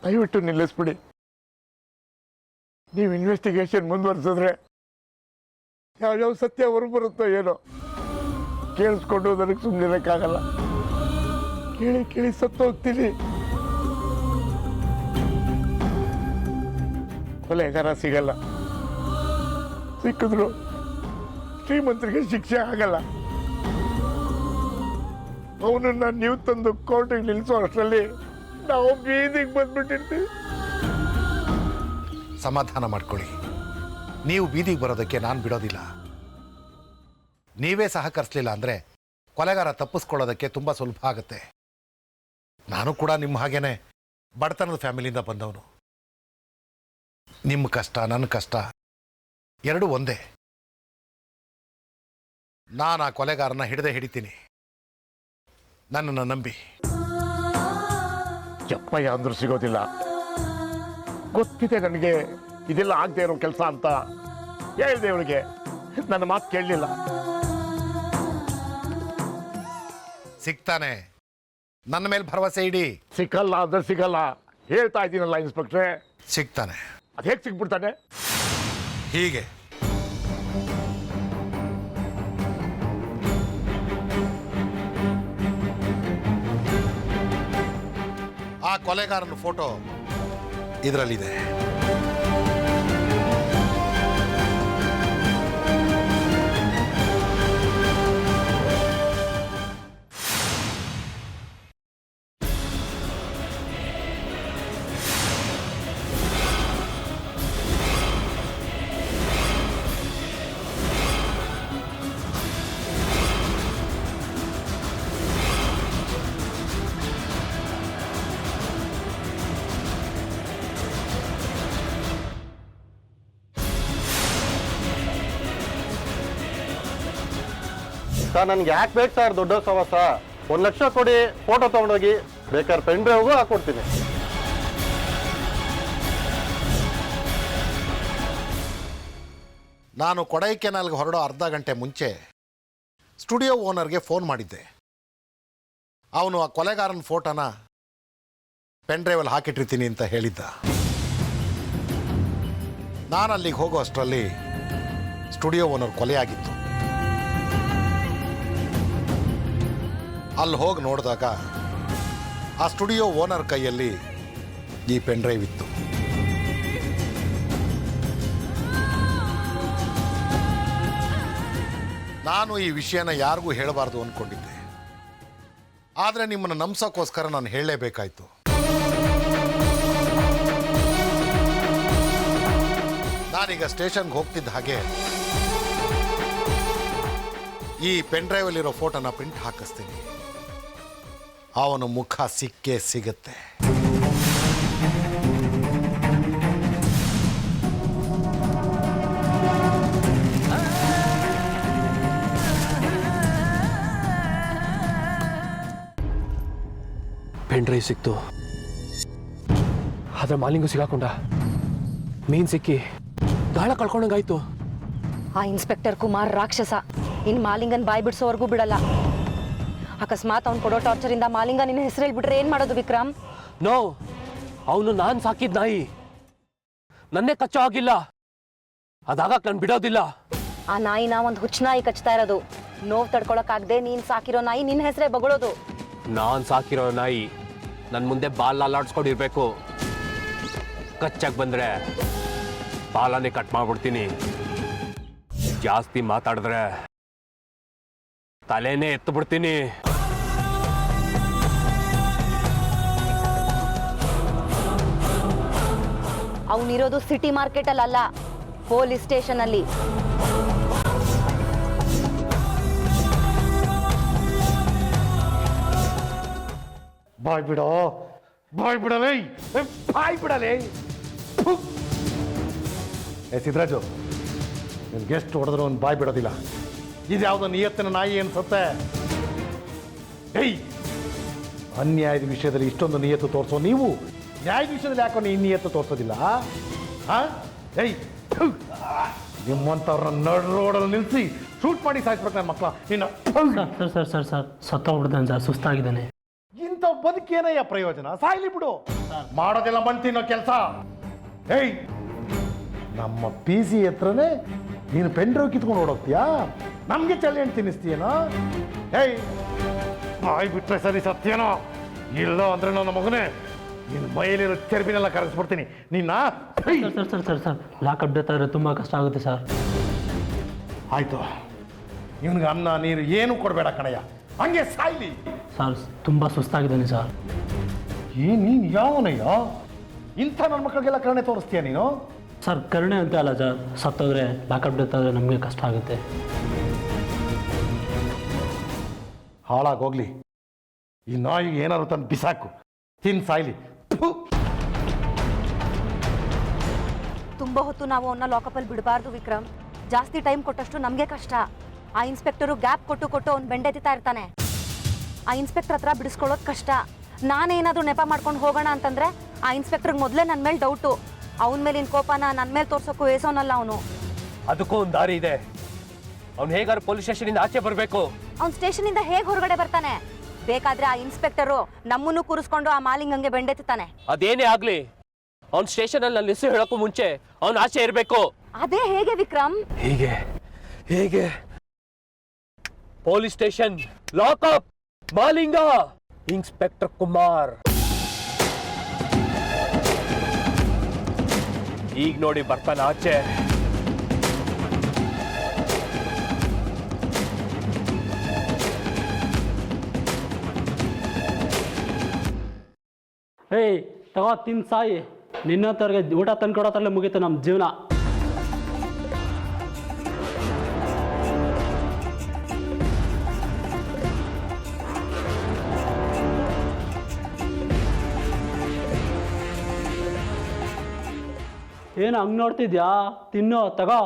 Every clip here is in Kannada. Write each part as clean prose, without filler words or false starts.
ದಯವಿಟ್ಟು ನಿಲ್ಲಿಸ್ಬಿಡಿ. ನೀವು ಇನ್ವೆಸ್ಟಿಗೇಷನ್ ಮುಂದುವರಿಸಿದ್ರೆ ಯಾವ್ಯಾವ ಸತ್ಯ ಹೊರಗೆ ಬರುತ್ತೋ ಏನೋ ಕೇಳಿಸ್ಕೊಂಡು ನನಗೆ ಸುಮ್ಮನಿರೋಕ್ಕಾಗಲ್ಲ. ಕೇಳಿ ಕೇಳಿ ಸತ್ತು ಹೋಗ್ತೀನಿ. ಕೊಲೆಗಾರ ಸಿಗಲ್ಲ, ಸಿಕ್ಕಿದ್ರು ಶ್ರೀಮಂತರಿಗೆ ಶಿಕ್ಷೆ ಆಗಲ್ಲ. ಅವನನ್ನ ನೀವು ತಂದು ಕೋರ್ಟಿಗೆ ನಿಲ್ಲಿಸೋ ಅಷ್ಟರಲ್ಲಿ ನಾವು ಬೀದಿಗೆ ಬಂದ್ಬಿಟ್ಟಿರ್ತೀವಿ. ಸಮಾಧಾನ ಮಾಡ್ಕೊಳ್ಳಿ. ನೀವು ಬೀದಿಗೆ ಬರೋದಕ್ಕೆ ನಾನು ಬಿಡೋದಿಲ್ಲ. ನೀವೇ ಸಹಕರಿಸಲಿಲ್ಲ ಅಂದರೆ ಕೊಲೆಗಾರ ತಪ್ಪಿಸ್ಕೊಳ್ಳೋದಕ್ಕೆ ತುಂಬ ಸುಲಭ ಆಗುತ್ತೆ. ನಾನು ಕೂಡ ನಿಮ್ಮ ಹಾಗೇನೆ ಬಡತನದ ಫ್ಯಾಮಿಲಿಯಿಂದ ಬಂದವನು. ನಿಮ್ಮ ಕಷ್ಟ ನನ್ನ ಕಷ್ಟ ಎರಡೂ ಒಂದೇ. ನಾನು ಆ ಕೊಲೆಗಾರನ ಹಿಡಿತೀನಿ. ನನ್ನನ್ನು ನಂಬಿ. ಯಪ್ಪಯ್ಯ ಅಂದ್ರೂ ಸಿಗೋದಿಲ್ಲ. ಗೊತ್ತಿದೆ ನನಗೆ ಇದೆಲ್ಲ ಆಗದೆ ಇರೋ ಕೆಲಸ ಅಂತ. ಹೇಳಿದೆ ಅವಳಿಗೆ, ನನ್ನ ಮಾತು ಕೇಳಲಿಲ್ಲ. ಸಿಗ್ತಾನೆ, ನನ್ನ ಮೇಲೆ ಭರವಸೆ ಇಡಿ. ಸಿಕ್ಕಲ್ಲ ಅಂದ್ರೆ ಸಿಗಲ್ಲ ಹೇಳ್ತಾ ಇದ್ದೀನಲ್ಲ ಇನ್ಸ್ಪೆಕ್ಟ್ರೆ. ಸಿಗ್ತಾನೆ. ಅದು ಹೇಗೆ ಸಿಕ್ಬಿಡ್ತಾನೆ? ಹೀಗೆ. ಆ ಕೊಲೆಗಾರನ ಫೋಟೋ ಇದರಲ್ಲಿದೆ. ಸರ್ ನನಗೆ ಯಾಕೆ ಬೇಕು ಸರ್ ದೊಡ್ಡ ಸವಾಸ? 1 ಲಕ್ಷ ಕೊಡಿ, ಫೋಟೋ ತೊಗೊಂಡೋಗಿ, ಬೇಕಾದ್ರೆ ಪೆನ್ ಡ್ರೈವ್ಗೂ ಹಾಕ್ಕೊಡ್ತೀನಿ. ನಾನು ಕೊಡೈಕೆನಾಲ್ಗೆ ಹೊರಡೋ ಅರ್ಧ ಗಂಟೆ ಮುಂಚೆ ಸ್ಟುಡಿಯೋ ಓನರ್ಗೆ ಫೋನ್ ಮಾಡಿದ್ದೆ. ಅವನು ಆ ಕೊಲೆಗಾರನ ಫೋಟೋನ ಪೆನ್ ಡ್ರೈವಲ್ಲಿ ಹಾಕಿಟ್ಟಿರ್ತೀನಿ ಅಂತ ಹೇಳಿದ್ದ. ನಾನು ಅಲ್ಲಿಗೆ ಹೋಗೋ ಅಷ್ಟರಲ್ಲಿ ಸ್ಟುಡಿಯೋ ಓನರ್ ಕೊಲೆಯಾಗಿತ್ತು. ಅಲ್ಲಿ ಹೋಗಿ ನೋಡಿದಾಗ ಆ ಸ್ಟುಡಿಯೋ ಓನರ್ ಕೈಯಲ್ಲಿ ಈ ಪೆನ್ ಡ್ರೈವ್ ಇತ್ತು. ನಾನು ಈ ವಿಷಯನ ಯಾರಿಗೂ ಹೇಳಬಾರ್ದು ಅಂದ್ಕೊಂಡಿದ್ದೆ. ಆದರೆ ನಿಮ್ಮನ್ನು ನಂಬಿಸೋಕ್ಕೋಸ್ಕರ ನಾನು ಹೇಳಲೇಬೇಕಾಯ್ತು. ನಾನೀಗ ಸ್ಟೇಷನ್ಗೆ ಹೋಗ್ತಿದ್ದ ಹಾಗೆ ಈ ಪೆನ್ ಡ್ರೈವಲ್ಲಿರೋ ಫೋಟೋನ ಪ್ರಿಂಟ್ ಹಾಕಿಸ್ತೀನಿ. ಅವನ ಮುಖ ಸಿಕ್ಕೇ ಸಿಗುತ್ತೆ. ಪೆನ್ ಡ್ರೈವ್ ಸಿಕ್ತು. ಆದ್ರೆ ಮಾಲಿಂಗು ಸಿಗಾಕೊಂಡ. ಮೀನ್ ಸಿಕ್ಕಿ ಗಾಳ ಕಳ್ಕೊಂಡಂಗಾಯ್ತು. ಆ ಇನ್ಸ್ಪೆಕ್ಟರ್ ಕುಮಾರ್ ರಾಕ್ಷಸ. ಇನ್ ಮಾಲಿಂಗನ್ ಬಾಯ್ ಬಿಡ್ಸೋವರೆಗೂ ಬಿಡಲ್ಲ. ಅಕಸ್ಮಾತ್ ಅವ್ನು ಕೊಡೋ ಟಾರ್ಚರಿಂದ ಮಾಲಿಂಗ ನಿನ್ನ ಹೆಸರು ಹೇಳ್ಬಿಟ್ರೆ ಏನ್ ಮಾಡೋದು ವಿಕ್ರಮ್? ನೋ, ಅವನು ನಾನ್ ಸಾಕಿದ್ ನಾಯಿ. ನನ್ನೇ ಕಚ್ಚೋ ಆಗಿಲ್ಲ. ಅದಾಗ ನಾನು ಬಿಡೋದಿಲ್ಲ. ಆ ನಾಯಿನ ಒಂದು ಹುಚ್ಚ ನಾಯಿ ಕಚ್ತಾ ಇರೋದು. ನೋವು ತಡ್ಕೊಳಕ್ಕಾಗದೆ ನೀನ್ ಸಾಕಿರೋ ನಾಯಿ ನಿನ್ನ ಹೆಸರೇ ಬಗಳೋದು. ನಾನ್ ಸಾಕಿರೋ ನಾಯಿ ನನ್ ಮುಂದೆ ಬಾಲ್ ಅಲ್ಲಾಡ್ಸ್ಕೊಂಡಿರ್ಬೇಕು. ಕಚ್ಚಾಕ್ ಬಂದ್ರೆ ಬಾಲನೇ ಕಟ್ ಮಾಡ್ಬಿಡ್ತೀನಿ. ಜಾಸ್ತಿ ಮಾತಾಡಿದ್ರೆ ತಲೆನೇ ಎತ್ತು ಬಿಡ್ತೀನಿ. ಅವನಿರೋದು ಸಿಟಿ ಮಾರ್ಕೆಟ್ ಅಲ್ಲ, ಪೊಲೀಸ್ ಸ್ಟೇಷನ್ ಅಲ್ಲಿ. ಬಾಯ್ ಬಿಡೋ, ಬಾಯ್ ಬಿಡಲೇ, ಬಾಯ್ ಬಿಡಲೇ. ಸಿದ್ದರಾಜು, ನಿನ್ಗೆ ಎಷ್ಟು ಹೊಡೆದ್ರು ಒಂದು ಬಾಯ್ ಬಿಡೋದಿಲ್ಲ. ಇದ್ಯಾವುದೋ ನಿಯತ್ತಿನ ನಾಯಿ ಅನ್ಸುತ್ತೆ. ಏಯ್, ಅನ್ಯಾಯದ ವಿಷಯದಲ್ಲಿ ಇಷ್ಟೊಂದು ನಿಯತ್ತು ತೋರಿಸೋ ನೀವು ನ್ಯಾಯದ ವಿಷಯದಲ್ಲಿ ಯಾಕೋ ಈ ನಿಯತ್ತು ತೋರಿಸೋದಿಲ್ಲ? ಏಯ್, ನಿಮ್ಮಂಥವ್ರನ್ನ ನಡು ರೋಡಲ್ಲಿ ನಿಲ್ಲಿಸಿ ಶೂಟ್ ಮಾಡಿ ಸಾಯಿಸ್ಬೇಕು ನನ್ನ ಮಕ್ಕಳ. ನಿನ್ನ ಸರ್ ಸತ್ತೋಗ್ಬಿಡ್ತಾನೆ ಸರ್, ಸುಸ್ತಾಗಿದ್ದಾನೆ. ಇಂಥ ಇಂಥ ಬದುಕೇನಯ್ಯ ಪ್ರಯೋಜನ? ಸಾಯ್ಲಿ ಬಿಡು, ಮಾಡೋದೆಲ್ಲ ಮಣ್ಣು ತಿನ್ನೋ ಕೆಲಸ. ಏಯ್, ನಮ್ಮ ಪಿ ಸಿ ಹತ್ರನೇ ನೀನು ಪೆಂಡ್ರವ್ ಕಿತ್ಕೊಂಡು ಓಡೋಗ್ತೀಯಾ? ನಮಗೆ ಚಲ್ಲೆಣ್ಣು ತಿನ್ನಿಸ್ತೀಯನೋ? ಏಯ್, ಬಾಯ್ ಬಿಟ್ರೆ ಸರಿ ಸತ್ಯನೋ, ಇಲ್ಲ ಅಂದ್ರೆ ನನ್ನ ಮಗನೇ ನಿನ್ನ ಮೈಲಿರೋ ಚರ್ಬಿನೆಲ್ಲ ಕರೆಸ್ಬಿಡ್ತೀನಿ ನಿನ್ನ. ಸರ್ ಲಾಕಪ್ ಡೆತ್ ಆದರೆ ತುಂಬ ಕಷ್ಟ ಆಗುತ್ತೆ ಸರ್. ಆಯ್ತು, ಇವನಿಗೆ ಅನ್ನ ನೀರು ಏನು ಕೊಡಬೇಡ ಕಣಯ್ಯ, ಹಂಗೆ ಸಾಯ್ಲಿ. ಸರ್ ತುಂಬ ಸುಸ್ತಾಗಿದ್ದಾನೆ ಸರ್. ನೀನು ಯಾವನಯ್ಯ? ಇಂಥ ನನ್ನ ಮಕ್ಕಳಿಗೆಲ್ಲ ಕರುಣೆ ತೋರಿಸ್ತೀಯ ನೀನು? ಸರ್ ಕರುಣೆ ಅಂತ ಅಲ್ಲ ಸರ್, ಸತ್ತೋದ್ರೆ ಲಾಕಪ್ ಡೆತ್ ಆದರೆ ನಮಗೆ ಕಷ್ಟ ಆಗುತ್ತೆ. ಹಾಳಾಗೋಗ್ಲಿ, ಈ ನಾಯಿಗೆ ಏನಾದ್ರು ತಂದು ಬಿಸಾಕು, ತಿನ್ ಸಾಯ್ಲಿ. ಥು. ತುಂಬ ಹೊತ್ತು ನಾವು ಅವನ್ನ ಲಾಕಪ್ಪಲ್ಲಿ ಬಿಡಬಾರ್ದು ವಿಕ್ರಮ್. ಜಾಸ್ತಿ ಟೈಮ್ ಕೊಟ್ಟಷ್ಟು ನಮಗೆ ಕಷ್ಟ. ಆ ಇನ್ಸ್ಪೆಕ್ಟರು ಗ್ಯಾಪ್ ಕೊಟ್ಟು ಅವ್ನು ಬೆಂಡೆತ್ತಾ ಇರ್ತಾನೆ. ಆ ಇನ್ಸ್ಪೆಕ್ಟರ್ ಹತ್ರ ಬಿಡಿಸ್ಕೊಳ್ಳೋದು ಕಷ್ಟ. ನಾನೇನಾದರೂ ನೆಪ ಮಾಡ್ಕೊಂಡು ಹೋಗೋಣ ಅಂತಂದ್ರೆ ಆ ಇನ್ಸ್ಪೆಕ್ಟರ್ಗೆ ಮೊದಲೇ ನನ್ನ ಮೇಲೆ ಡೌಟು. ಅವನ ಮೇಲಿನ ಕೋಪನ ನನ್ನ ಮೇಲೆ ತೋರ್ಸೋಕ್ಕೂ ಏಸೋನಲ್ಲ ಅವನು. ಅದಕ್ಕೂ ಒಂದು ದಾರಿ ಇದೆ. ಅವ್ನು ಹೇಗಾರು ಪೊಲೀಸ್ ಸ್ಟೇಷನಿಂದ ಆಚೆ ಬರಬೇಕು. ಅವ್ನು ಸ್ಟೇಷನಿಂದ ಹೇಗೆ ಹೊರಗಡೆ ಬರ್ತಾನೆ? ಬೇಕಾದ್ರೆ ಆ ಇನ್ಸ್ಪೆಕ್ಟರು ನಮ್ಮನ್ನು ಕೂರಿಸ್ಕೊಂಡು ಆ ಮಾಲಿಂಗಂಗೆ ಬೆಂಡೆತ್ತಾನೆ. ಅದೇನೇ ಆಗ್ಲಿ, ಅವ್ನು ಸ್ಟೇಷನಲ್ಲಿ ನನ್ನ ಹೆಸರು ಹೇಳೋಕ್ಕೂ ಮುಂಚೆ ಅವ್ನು ಆಚೆ ಇರಬೇಕು. ಅದೇ ಹೇಗೆ ವಿಕ್ರಮ್? ಹೀಗೆ ಹೇಗೆ? Police station, lockup, Malinga, inspector Kumar. ಈಗ ನೋಡಿ ಬರ್ತಾನೆ ಆಚೆ. ಏಯ್ ತಗೋ ತಿನ್ ಸಾಯಿ. ನಿನ್ನಂಥವ್ರಿಗೆ ಊಟ ತಂದ್ಕೊಡೋದ್ರಲ್ಲೇ ಮುಗೀತು ನಮ್ಮ ಜೀವನ. ಏನು ಹಂಗೆ ನೋಡ್ತಿದ್ಯಾ? ತಿನ್ನೋ, ತಗೋ.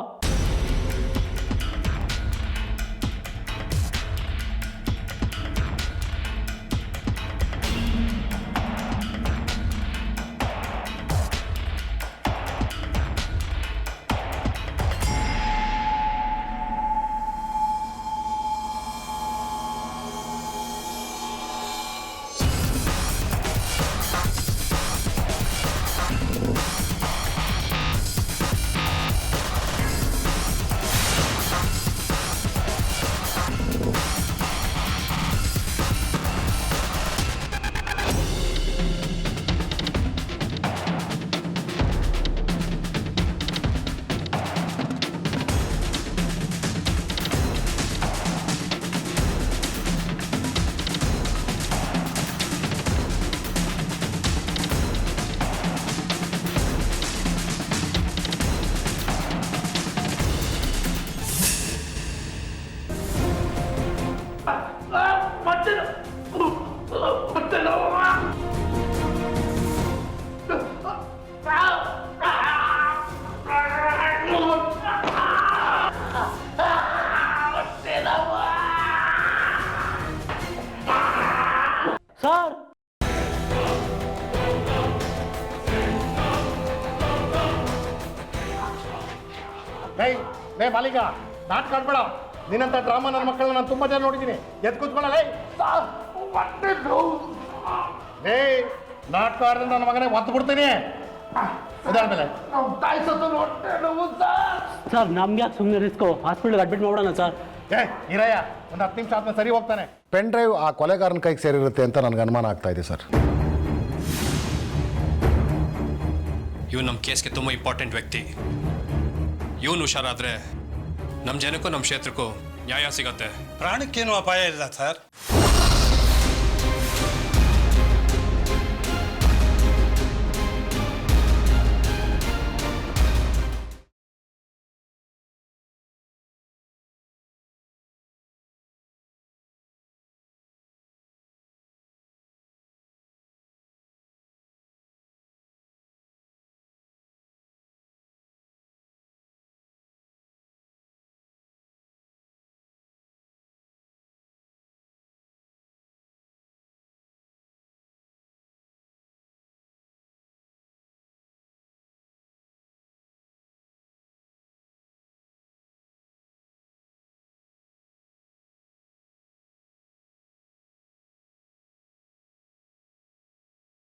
ಸರ್ ಲೇ ಮಾಲಿಕ, ನಾಟಕ ಆಡ್ಬೇಡ. ನಿನ್ನಂಥ ಡ್ರಾಮಾ ನನ್ನ ಮಕ್ಕಳನ್ನ ನಾನು ತುಂಬ ಜನ ನೋಡಿದ್ದೀನಿ. ಎದ್ದು ಕೂತ್ಕೊಳ್ಳಲ್ಲ. ಲೇ, ನಾಟಕ ಆಡಿದ್ರೆ ನನ್ನ ಮಗನೇ ಒತ್ತು ಬಿಡ್ತೀನಿ. ಅದಾದ್ಮೇಲೆ ಸರ್ ನಮ್ಗೆ ಯಾಕೆ ಸುಮ್ಮನೆ ರಿಸ್ಕು? ಹಾಸ್ಪಿಟ್ಲಿಗೆ ಅಡ್ಮಿಟ್ ಮಾಡೋಣ ಸರ್. ಇರಯ್ಯ, ಒಂದು 10 ನಿಮಿಷ ಆದ್ಮೇಲೆ ಸರಿ ಹೋಗ್ತಾನೆ. ಪೆನ್ ಡ್ರೈವ್ ಆ ಕೊಲೆಗಾರನ ಕೈಗೆ ಸೇರಿರುತ್ತೆ ಅಂತ ನನಗೆ ಅನುಮಾನ ಆಗ್ತಾ ಇದೆ ಸರ್. ಇವನು ನಮ್ಮ ಕೇಸ್ಗೆ ತುಂಬ ಇಂಪಾರ್ಟೆಂಟ್ ವ್ಯಕ್ತಿ. ಇವನು ಹುಷಾರಾದರೆ ನಮ್ಮ ಜನಕ್ಕೂ ನಮ್ಮ ಕ್ಷೇತ್ರಕ್ಕೂ ನ್ಯಾಯ ಸಿಗತ್ತೆ. ಪ್ರಾಣಕ್ಕೇನು ಅಪಾಯ ಇಲ್ಲ ಸರ್.